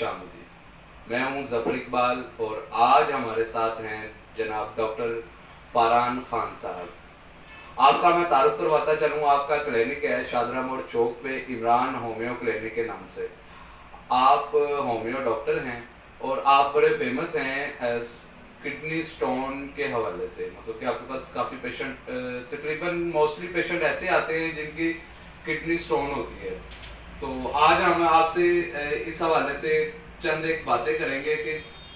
खुशामदीद। मैं हूं ज़फ़र इकबाल और आज हमारे साथ हैं जनाब डॉक्टर फरहान खान साहब। आपका मैं तारुफ करवाता चलूँ, आपका क्लिनिक है शादरा मोड़ चौक पे इमरान होम्यो क्लिनिक के नाम से। आप होम्यो डॉक्टर हैं और आप बड़े फेमस हैं किडनी स्टोन के हवाले से। मतलब कि आपके पास काफ़ी पेशेंट, तकरीबन मोस्टली पेशेंट ऐसे आते हैं जिनकी किडनी स्टोन होती है। तो आज हम आपसे इस हवाले से चंद एक बातें करेंगे कि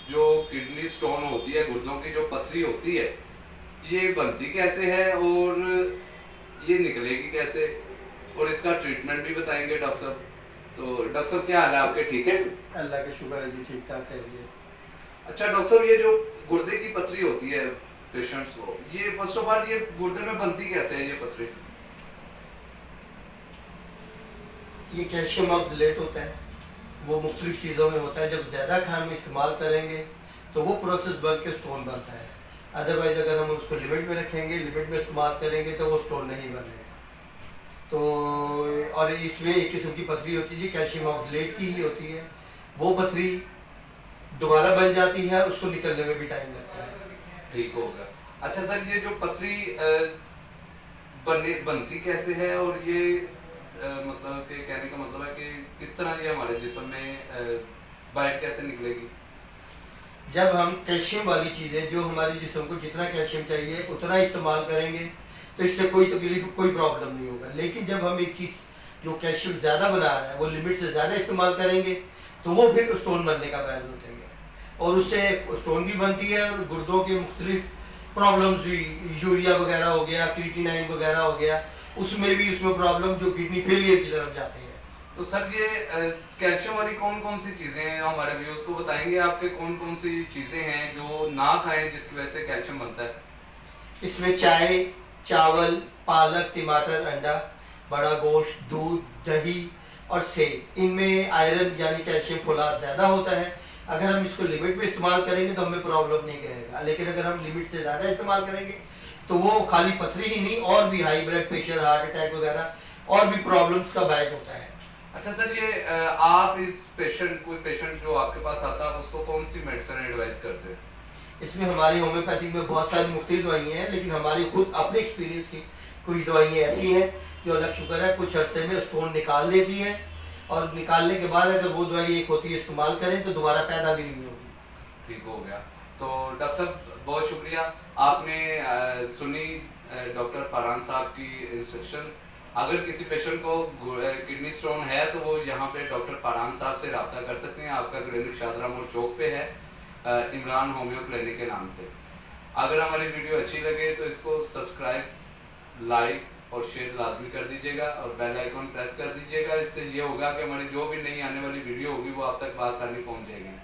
जो किडनी स्टोन होती है, गुर्दों की जो पथरी होती है, ये बनती कैसे है और ये निकलेगी कैसे, और इसका ट्रीटमेंट भी बताएंगे डॉक्टर साहब। तो डॉक्टर साहब क्या हाल है आपके, ठीक है? अल्लाह का शुक्र है जी, ठीक ठाक है ये। अच्छा डॉक्टर साहब, ये जो गुर्दे की पथरी होती है पेशेंट्स को, ये फर्स्ट ऑफ ऑल ये गुर्दे में बनती कैसे है ये पथरी? ये कैल्शियम ऑक्सलेट होता है, वो मुख्तलिफ चीज़ों में होता है। जब ज़्यादा खान में इस्तेमाल करेंगे तो वो प्रोसेस बन के स्टोन बनता है। अदरवाइज़ अगर हम उसको लिमिट में रखेंगे, लिमिट में इस्तेमाल करेंगे तो वो स्टोन नहीं बनेगा। तो और इसमें एक किस्म की पथरी होती है जी, कैल्शियम ऑक्सलेट की ही होती है। वो पथरी दोबारा बन जाती है, उसको निकलने में भी टाइम लगता है। ठीक होगा। अच्छा सर, ये जो पथरी बनती कैसे है और ये मतलब कि कहने का मतलब है कि किस तरह ये हमारे जिस्म में बाहर कैसे निकलेगी? जब हम कैल्शियम वाली चीज़ें, जो हमारे जिस्म को जितना कैल्शियम चाहिए उतना इस्तेमाल करेंगे तो इससे कोई तकलीफ, कोई प्रॉब्लम नहीं होगा। लेकिन जब हम एक चीज़ जो कैल्शियम ज़्यादा बना रहा है वो लिमिट से ज़्यादा इस्तेमाल करेंगे तो वो फिर स्टोन बनने का बायस होते हैं, और उससे स्टोन भी बनती है और गुर्दों के मुख्तलिफ प्रॉब्लम्स भी, यूरिया वगैरह हो गया, क्रिएटिनिन वगैरह हो गया, उसमें प्रॉब्लम जो किडनी फेलियर की तरफ जाते हैं। तो सर ये कैल्शियम वाली कौन कौन सी चीजें हैं, हमारे व्यूअर्स को बताएंगे आपके कौन कौन सी चीजें हैं जो ना खाएं जिसकी वजह से कैल्शियम बनता है? इसमें चाय, चावल, पालक, टमाटर, अंडा, बड़ा गोश्त, दूध, दही और सेब, इनमें आयरन यानी कैल्शियम फोलाद ज़्यादा होता है। अगर हम इसको लिमिट में इस्तेमाल करेंगे तो हमें प्रॉब्लम नहीं करेगा, लेकिन अगर हम लिमिट से ज़्यादा इस्तेमाल करेंगे तो वो खाली पथरी ही नहीं, और भी high blood pressure, heart attack वगैरह और भी प्रॉब्लम्स का बायस होता है। अच्छा सर, ये आप इस पेशेंट, कोई पेशेंट जो आपके पास आता है, आप उसको कौन सी मेडिसिन एडवाइस करते हैं? इसमें हमारी होम्योपैथिक में बहुत सारी मुख्तलिफ दवाइयाँ हैं, लेकिन हमारी खुद अपने एक्सपीरियंस की कुछ दवाइयाँ ऐसी हैं जो अल्लाह का शुक्र है कुछ अरसे में स्टोन निकाल देती हैं, और निकालने के बाद अगर वो दवाई एक होती है इस्तेमाल करें तो दोबारा पैदा भी नहीं होगी। ठीक हो गया। तो डॉक्टर साहब बहुत शुक्रिया, आपने सुनी डॉक्टर फरहान साहब की इंस्ट्रक्शंस। अगर किसी पेशेंट को किडनी स्टोन है तो वो यहाँ पे डॉक्टर फरहान साहब से रब्ता कर सकते हैं। आपका क्लिनिक शादरा मोड़ चौक पे है, इमरान होम्यो क्लिनिक के नाम से। अगर हमारी वीडियो अच्छी लगे तो इसको सब्सक्राइब, लाइक और शेयर लाजमी कर दीजिएगा और बेल आइकॉन प्रेस कर दीजिएगा। इससे ये होगा कि हमारी जो भी नई आने वाली वीडियो होगी वो आप तक बआसानी पहुँच जाएगी।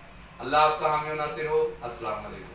अल्लाह आपका हामी और नासिर हो। अस्सलाम वालेकुम।